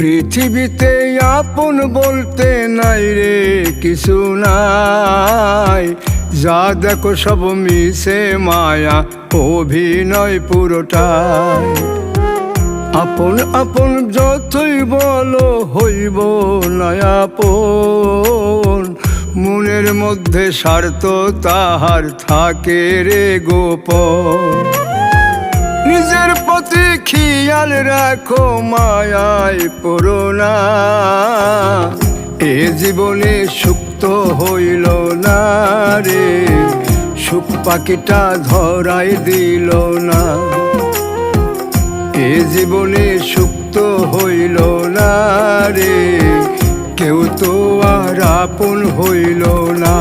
পৃথিবীতে আপন বলতে নাই রে কিছু নাই, যা দেখো সব মিশে মায়া অভিনয় পুরোটাই। আপন আপন যতই বলো হইব না আপন, মনের মধ্যে স্বার্থ তাহার থাকে রে গোপন। নিজের প্রতি খেয়াল রাখো মায়ায় পড়ো না, এ জীবনে সুখ তো হইল না রে, সুখ পাখিটা ধরাই দিল না। এ জীবনে সুখ তো হইল না রে, কেউ তো আর আপন হইল না।